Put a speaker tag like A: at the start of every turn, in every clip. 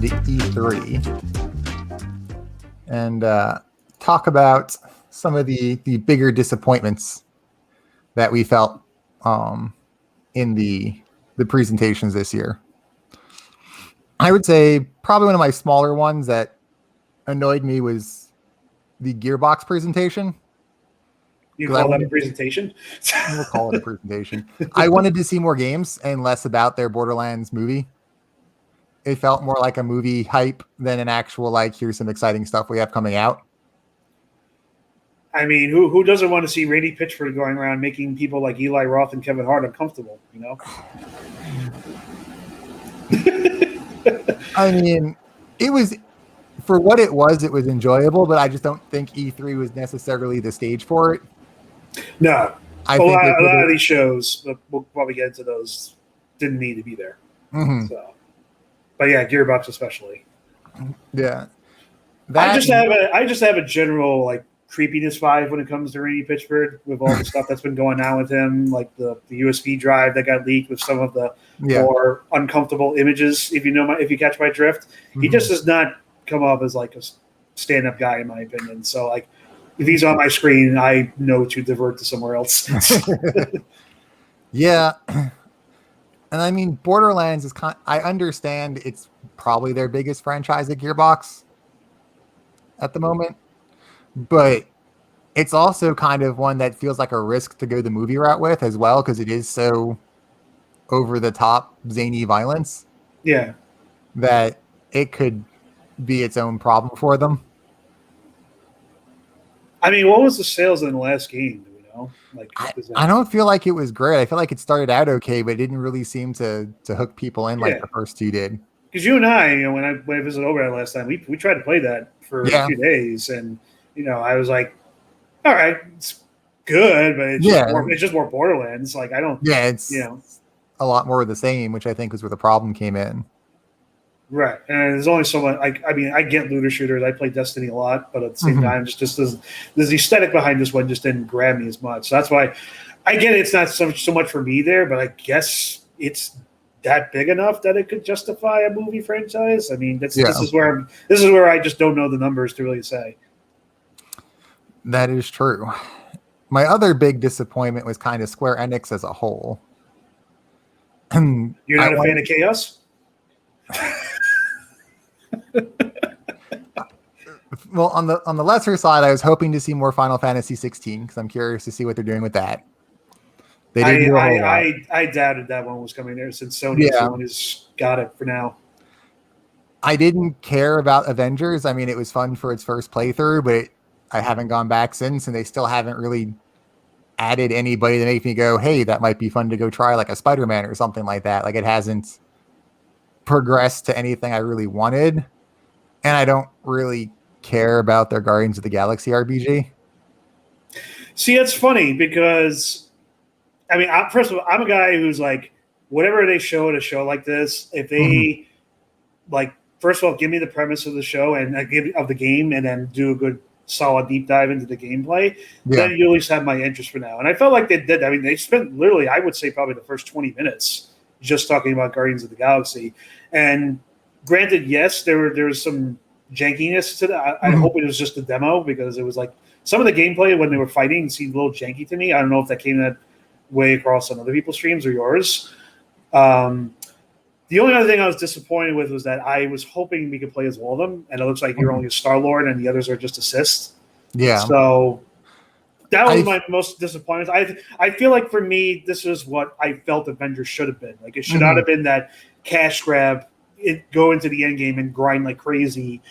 A: into E3 and talk about some of the bigger disappointments that we felt in the presentations this year. I would say probably one of my smaller ones that annoyed me was the Gearbox presentation.
B: You call that a presentation?
A: We'll call it a presentation. I wanted to see more games and less about their Borderlands movie. It felt more like a movie hype than an actual, like, here's some exciting stuff we have coming out.
B: I mean, who doesn't want to see Randy Pitchford going around making people like Eli Roth and Kevin Hart uncomfortable, you know?
A: I mean, it was, for what it was enjoyable, but I just don't think E3 was necessarily the stage for it.
B: No.
A: I
B: think
A: a
B: lot of these shows, but we'll probably get into those, didn't need to be there.
A: Mm-hmm.
B: So, but yeah, Gearbox especially.
A: Yeah.
B: I just have a general, like, creepiness vibe when it comes to Randy Pitchford with all the stuff that's been going on with him, like the USB drive that got leaked with some of the more uncomfortable images. If you catch my drift, he just does not come off as like a stand-up guy, in my opinion. So, like, if he's on my screen, I know to divert to somewhere else.
A: Yeah. And I mean, Borderlands is I understand it's probably their biggest franchise at Gearbox at the moment, but it's also kind of one that feels like a risk to go the movie route with as well, because it is so over the top zany violence.
B: Yeah.
A: That it could be its own problem for them.
B: I mean, what was the sales in the last game? Do we know? Like,
A: I don't feel like it was great. I feel like it started out okay, but it didn't really seem to hook people in like the first two did.
B: Because you and I, when I visited over there last time, we tried to play that for a few days, and I was like, all right, it's good, but it's just more Borderlands. Like, I don't.
A: Yeah, it's a lot more of the same, which I think was where the problem came in.
B: Right, and there's only so much. I mean, I get looter shooters. I play Destiny a lot, but at the same time, just the aesthetic behind this one just didn't grab me as much. So that's why I get it. It's not so much for me there, but I guess it's that big enough that it could justify a movie franchise. I mean, this is where I just don't know the numbers to really say.
A: That is true. My other big disappointment was kind of Square Enix as a whole.
B: You're not a fan of Chaos?
A: Well, on the lesser side, I was hoping to see more Final Fantasy 16 because I'm curious to see what they're doing with that. They didn't do a whole lot.
B: I doubted that one was coming there since Sony's the one who's got it for now.
A: I didn't care about Avengers. I mean, it was fun for its first playthrough, but I haven't gone back since, and they still haven't really added anybody to make me go, hey, that might be fun to go try, like a Spider-Man or something like that. Like, it hasn't progressed to anything I really wanted, and I don't really care about their Guardians of the Galaxy RPG.
B: See, it's funny because, I mean, first of all, I'm a guy who's like, whatever they show at a show like this, if they like, first of all, give me the premise of the show and of the game, and then do a good solid deep dive into the gameplay, then you at least have my interest for now. And I felt like they did. I mean, they spent literally, I would say, probably the first 20 minutes just talking about Guardians of the Galaxy. And granted, yes, there was some jankiness to that. I hope it was just a demo, because it was like some of the gameplay when they were fighting seemed a little janky to me. I don't know if that came that way across on other people's streams or yours. The only other thing I was disappointed with was that I was hoping we could play as all of them, and it looks like you're only a Star-Lord and the others are just assists.
A: Yeah.
B: So that was my most disappointing. I feel like for me, this is what I felt Avengers should have been. Like, it should not have been that cash grab, go into the end game and grind like crazy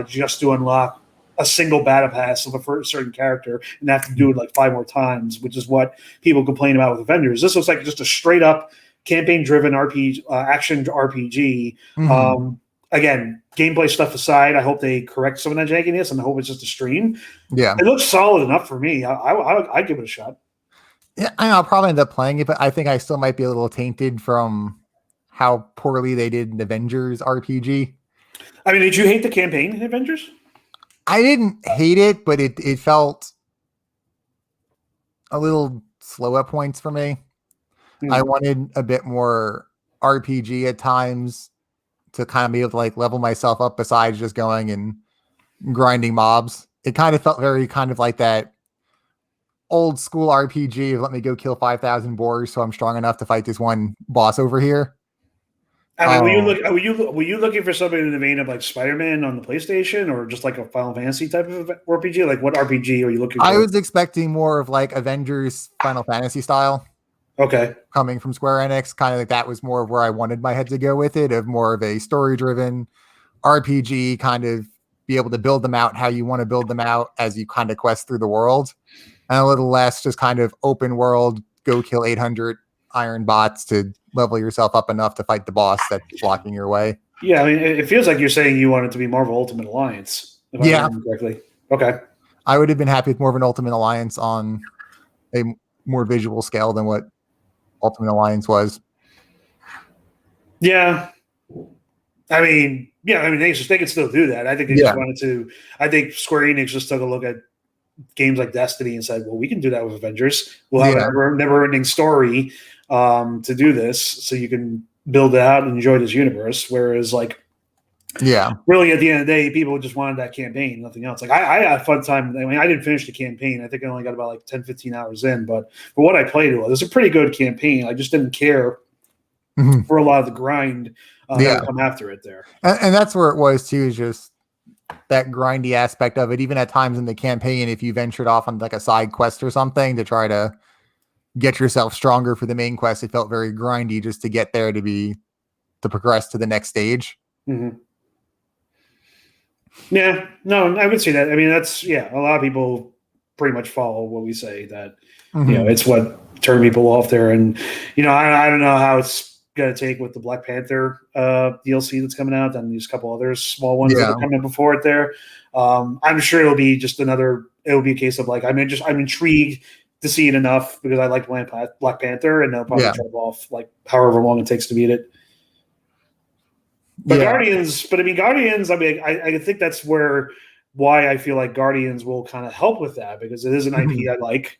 B: just to unlock a single battle pass of a certain character and have to do it like 5 more times, which is what people complain about with Avengers. This looks like just a straight up campaign-driven RPG, action RPG. Again, gameplay stuff aside, I hope they correct some of that jankiness, and I hope it's just a stream.
A: Yeah,
B: it looks solid enough for me. I'd give it a shot.
A: Yeah, I know, I'll probably end up playing it, but I think I still might be a little tainted from how poorly they did in Avengers RPG.
B: I mean, did you hate the campaign in Avengers?
A: I didn't hate it, but it felt a little slow at points for me. I wanted a bit more RPG at times to kind of be able to like level myself up besides just going and grinding mobs. It kind of felt very kind of like that old school RPG of let me go kill 5,000 boars so I'm strong enough to fight this one boss over here.
B: I mean, were you looking for something in the vein of like Spider-Man on the PlayStation, or just like a Final Fantasy type of RPG? Like, what RPG are you looking for?
A: I was expecting more of like Avengers Final Fantasy style.
B: Okay.
A: Coming from Square Enix, kind of like that was more of where I wanted my head to go with it, of more of a story-driven RPG, kind of be able to build them out how you want to build them out as you kind of quest through the world, and a little less just kind of open world, go kill 800 iron bots to level yourself up enough to fight the boss that's blocking your way.
B: Yeah, I mean, it feels like you're saying you want it to be Marvel Ultimate Alliance, if I remember correctly. Okay.
A: I would have been happy with more of an Ultimate Alliance on a more visual scale than what Ultimate Alliance was.
B: Yeah. I mean, they can still do that. I think they just wanted to. I think Square Enix just took a look at games like Destiny and said, well, we can do that with Avengers. We'll have a never-ending story to do this, so you can build it out and enjoy this universe. Whereas, like, really, at the end of the day, people just wanted that campaign, nothing else. Like, I had a fun time. I mean, I didn't finish the campaign. I think I only got about like 10, 15 hours in. But for what I played, it was a pretty good campaign. I just didn't care for a lot of the grind that would come after it there.
A: And that's where it was, too, is just that grindy aspect of it. Even at times in the campaign, if you ventured off on like a side quest or something to try to get yourself stronger for the main quest, it felt very grindy just to get there to progress to the next stage.
B: Mm-hmm. Yeah, no, I would say that. I mean, that's a lot of people pretty much follow what we say, that it's what turned people off there. And I don't know how it's gonna take with the Black Panther DLC that's coming out, and these couple other small ones that are coming before it there. I'm sure it'll be a case of like I'm intrigued to see it enough because I like Black Panther, and they'll probably drop off like however long it takes to beat it. But Guardians, I mean, I think that's why I feel like Guardians will kind of help with that, because it is an IP I like,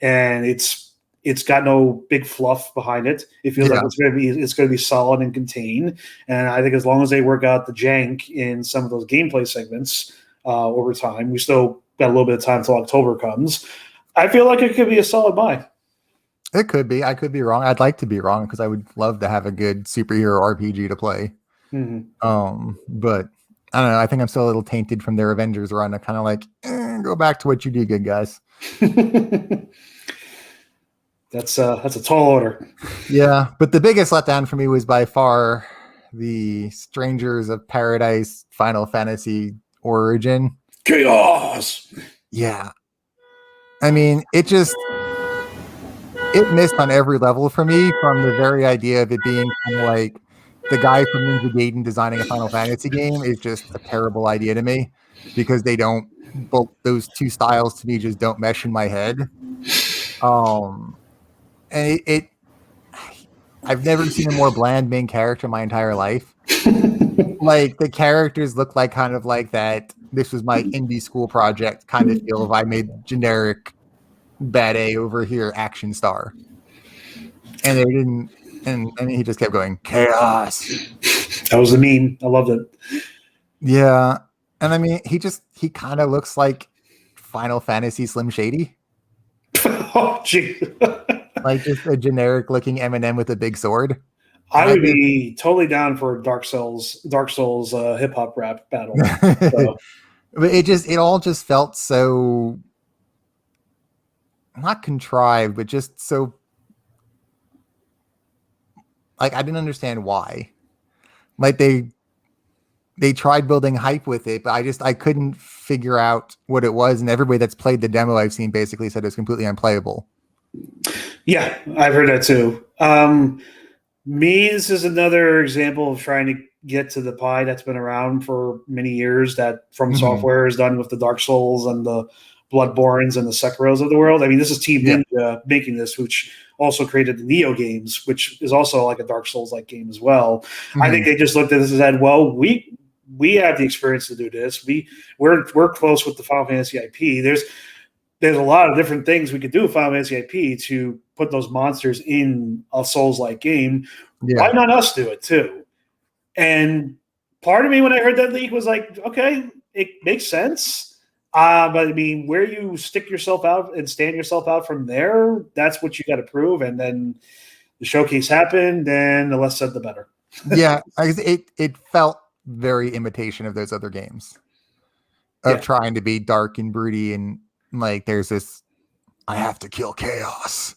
B: and it's got no big fluff behind it. It feels like it's going to be solid and contained. And I think as long as they work out the jank in some of those gameplay segments over time, we still got a little bit of time until October comes. I feel like it could be a solid buy.
A: It could be. I could be wrong. I'd like to be wrong because I would love to have a good superhero RPG to play. But I don't know. I think I'm still a little tainted from their Avengers run. I kind of like go back to what you do good, guys.
B: That's a tall order.
A: Yeah, but the biggest letdown for me was by far the Strangers of Paradise Final Fantasy Origin.
B: Chaos!
A: Yeah. I mean, it missed on every level for me, from the very idea of it being kind of like the guy from Ninja Gaiden designing a Final Fantasy game is just a terrible idea to me, because both those two styles to me just don't mesh in my head. And I've never seen a more bland main character in my entire life. Like, the characters look like kind of like that this was my indie school project kind of feel if I made generic bad A over here action star. And they didn't, and he just kept going, chaos.
B: That was the meme. I loved it.
A: Yeah. And I mean, he kind of looks like Final Fantasy Slim Shady.
B: Oh, gee.
A: Like just a generic looking Eminem with a big sword.
B: I would be totally down for Dark Souls hip hop rap battle. So.
A: But it all just felt so not contrived, but just so like I didn't understand why. Like they tried building hype with it, but I couldn't figure out what it was, and everybody that's played the demo I've seen basically said it's completely unplayable. Yeah,
B: I've heard that too. This is another example of trying to get to the pie that's been around for many years that From Software has done with the Dark Souls and the Bloodborns and the Sekiros of the world. I mean, this is Team Ninja making this, which also created the Neo games, which is also like a Dark Souls-like game as well. I think they just looked at this and said, well, we have the experience to do this. We're close with the Final Fantasy IP. There's a lot of different things we could do with Final Fantasy IP to put those monsters in a Souls-like game. Why not us do it too? And part of me when I heard that leak was like, okay, it makes sense. But I mean, where you stick yourself out and stand yourself out from there, that's what you got to prove. And then the showcase happened, and the less said, the better.
A: Yeah, it felt very imitation of those other games of trying to be dark and broody, and like there's this, I have to kill chaos.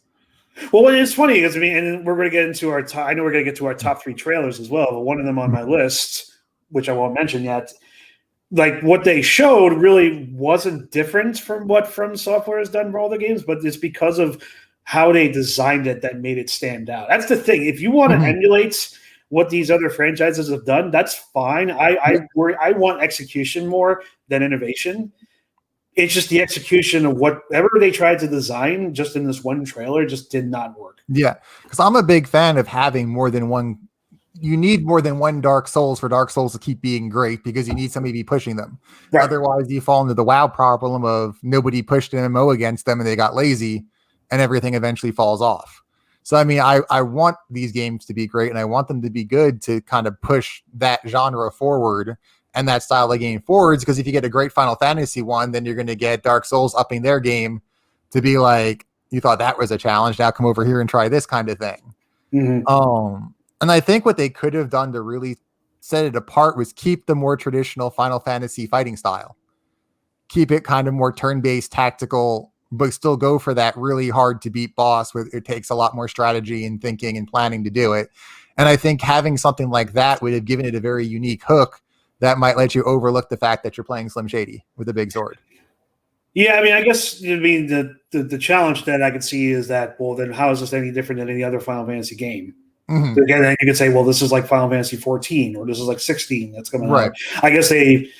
B: Well, it's funny because I mean, and we're going to get into our I know we're going to get to our top 3 trailers as well, but one of them on my list, which I won't mention yet, like what they showed really wasn't different from what From Software has done for all the games, but it's because of how they designed it that made it stand out. That's the thing. If you want to emulate what these other franchises have done, that's fine. I want execution more than innovation. It's just the execution of whatever they tried to design just in this one trailer just did not work.
A: Yeah, because I'm a big fan of having more than one. You need more than one Dark Souls for Dark Souls to keep being great, because you need somebody to be pushing them. Right. Otherwise, you fall into the WoW problem of nobody pushed an MMO against them and they got lazy and everything eventually falls off. So, I mean, I want these games to be great and I want them to be good to kind of push that genre forward and that style of game forwards, because if you get a great Final Fantasy one, then you're going to get Dark Souls upping their game to be like, you thought that was a challenge, now come over here and try this kind of thing. And I think what they could have done to really set it apart was keep the more traditional Final Fantasy fighting style. Keep it kind of more turn-based, tactical, but still go for that really hard to beat boss where it takes a lot more strategy and thinking and planning to do it. And I think having something like that would have given it a very unique hook that might let you overlook the fact that you're playing Slim Shady with a big sword.
B: Yeah, I mean, I guess the challenge that I could see is that, well, then how is this any different than any other Final Fantasy game? So again, then you could say, well, this is like Final Fantasy 14 or this is like 16 that's coming out. I guess they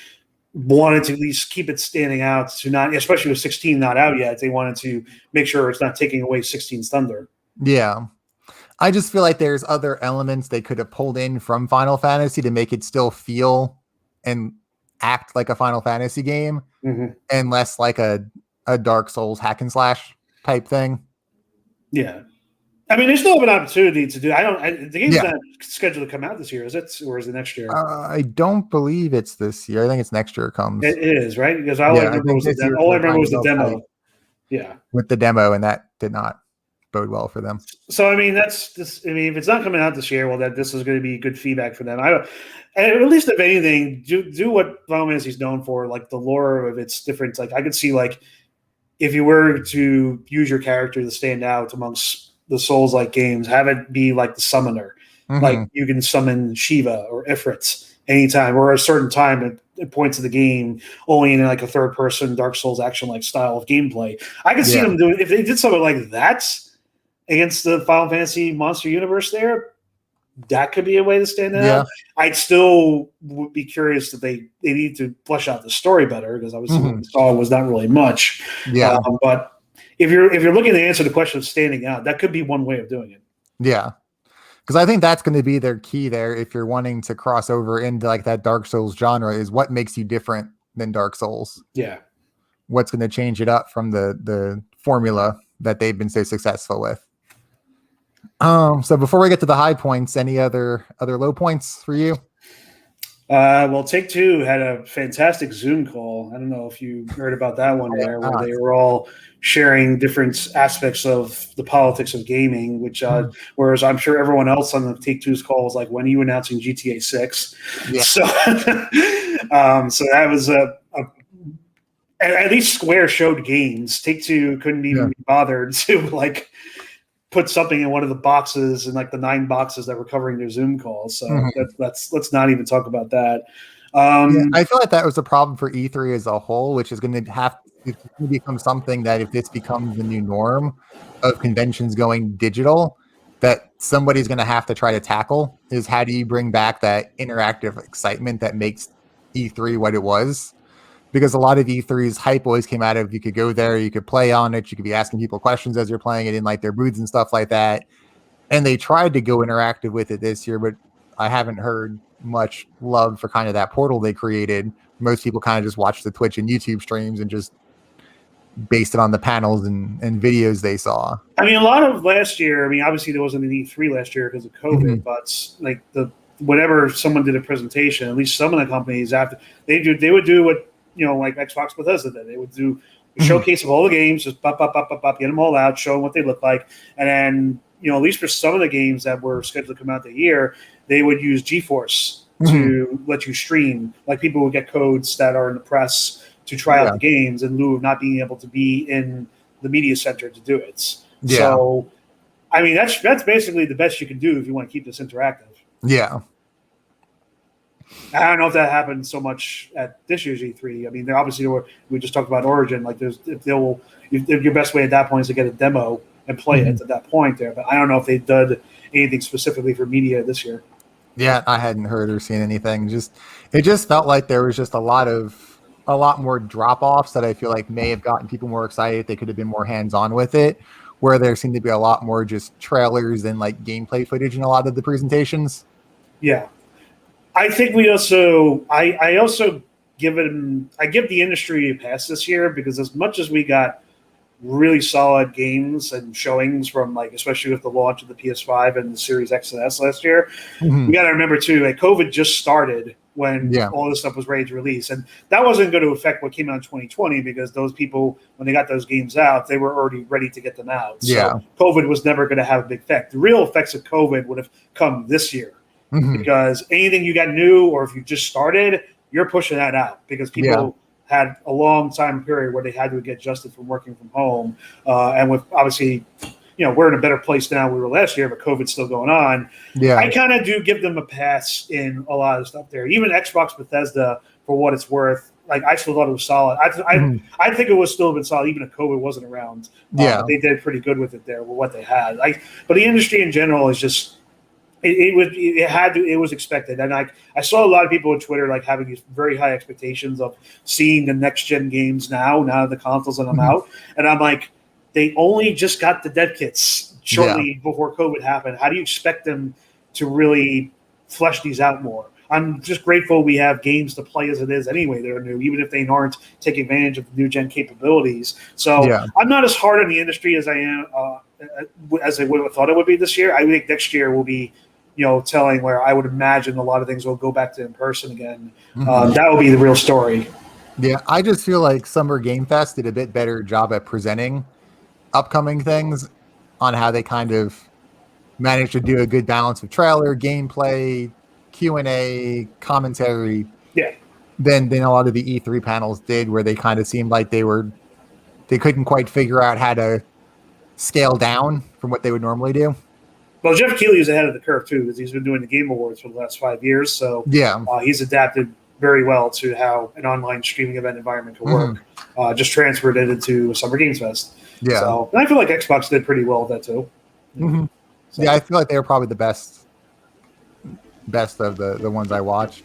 B: wanted to at least keep it standing out to not, especially with 16 not out yet, they wanted to make sure it's not taking away 16's thunder.
A: Yeah. I just feel like there's other elements they could have pulled in from Final Fantasy to make it still feel and act like a Final Fantasy game and less like a Dark Souls hack and slash type thing.
B: Yeah. I mean, there's still have an opportunity to do. The game's not scheduled to come out this year, is it? Or is it next year?
A: I don't believe it's this year. I think it's next year it comes.
B: It is, right? Because all I remember was the demo. Yeah.
A: With the demo, and that did not bode well for them.
B: So, I mean, if it's not coming out this year, well, this is going to be good feedback for them. At least if anything, do what Final Fantasy is known for, like the lore of its different. Like I could see, like, if you were to use your character to stand out amongst the Souls-like games, have it be like the summoner. Like you can summon Shiva or Ifrit anytime or a certain time at points of the game, only in like a third-person Dark Souls action-like style of gameplay. I could see them doing, if they did something like that against the Final Fantasy monster universe there, that could be a way to stand out. I'd still would be curious that they need to flesh out the story better, because obviously what we saw was not really much. But if you're looking to answer the question of standing out, that could be one way of doing it. Yeah.
A: Because I think that's going to be their key there if you're wanting to cross over into like that Dark Souls genre, is what makes you different than Dark Souls.
B: Yeah.
A: What's going to change it up from the formula that they've been so successful with. So before we get to the high points, any other low points for you?
B: Well, Take-Two had a fantastic Zoom call. I don't know if you heard about that one there, where they were all sharing different aspects of the politics of gaming, which whereas I'm sure everyone else on the Take-Two's call was like, when are you announcing GTA 6? Yeah. So, so that was at least Square showed games. Take-Two couldn't even be bothered to like put something in one of the boxes and like the 9 boxes that were covering their Zoom calls. So let's not even talk about that.
A: I feel like that was a problem for E3 as a whole, which is going to have to become something that if this becomes the new norm of conventions going digital, that somebody's going to have to try to tackle, is how do you bring back that interactive excitement that makes E3 what it was? Because a lot of E3's hype always came out of, you could go there, you could play on it, you could be asking people questions as you're playing it in like their booths and stuff like that. And they tried to go interactive with it this year, but I haven't heard much love for kind of that portal they created. Most people kind of just watch the Twitch and YouTube streams and just based it on the panels and videos they saw.
B: I mean, a lot of last year, I mean, obviously there wasn't an E3 last year because of COVID, but like the whenever someone did a presentation, at least some of the companies after they would do what like Xbox Bethesda did. They would do a showcase of all the games, just get them all out, show them what they look like, and then at least for some of the games that were scheduled to come out the year, they would use GeForce to let you stream. Like people would get codes that are in the press to try out the games in lieu of not being able to be in the media center to do it. Yeah. So, I mean, that's basically the best you can do if you want to keep this interactive. Yeah. I don't know if that happened so much at this year's E3. I mean, we just talked about Origin. Like, your best way at that point is to get a demo and play it at that point there. But I don't know if they've done anything specifically for media this year.
A: Yeah, I hadn't heard or seen anything. It just felt like there was just a lot more drop-offs that I feel like may have gotten people more excited. They could have been more hands-on with it, where there seemed to be a lot more just trailers and like gameplay footage in a lot of the presentations.
B: Yeah. I think I give the industry a pass this year, because as much as we got really solid games and showings from, like, especially with the launch of the PS5 and the Series X and S last year, we got to remember too, like, COVID just started when all this stuff was ready to release, and that wasn't going to affect what came out in 2020, because those people, when they got those games out, they were already ready to get them out. So COVID was never going to have a big effect. The real effects of COVID would have come this year, because anything you got new, or if you just started, you're pushing that out, because people had a long time period where they had to get adjusted from working from home. And with, obviously, we're in a better place now than we were last year, but COVID's still going on. Yeah. I kind of do give them a pass in a lot of stuff there. Even Xbox Bethesda, for what it's worth, like, I still thought it was solid. I think it was still been solid even if COVID wasn't around. But they did pretty good with it there with what they had. But the industry in general is just, it was expected, and I saw a lot of people on Twitter like having these very high expectations of seeing the next gen games now the consoles are out, and I'm like, they only just got the dev kits shortly before COVID happened. How do you expect them to really flesh these out more? I'm just grateful we have games to play as it is anyway that are new, even if they aren't taking advantage of the new gen capabilities. So I'm not as hard on the industry as I am as I would have thought it would be this year. I think next year will be telling, where I would imagine a lot of things will go back to in person again. That will be the real story. Yeah,
A: I just feel like Summer Game Fest did a bit better job at presenting upcoming things, on how they kind of managed to do a good balance of trailer, gameplay, Q&A, commentary.
B: Yeah.
A: Than a lot of the E3 panels did, where they kind of seemed like they couldn't quite figure out how to scale down from what they would normally do.
B: Well, Jeff Keighley is ahead of the curve too, because he's been doing the Game Awards for the last 5 years. So he's adapted very well to how an online streaming event environment can work. Just transferred it into Summer Games Fest. Yeah. So, and I feel like Xbox did pretty well with that too.
A: So. Yeah, I feel like they were probably the best of the ones I watched.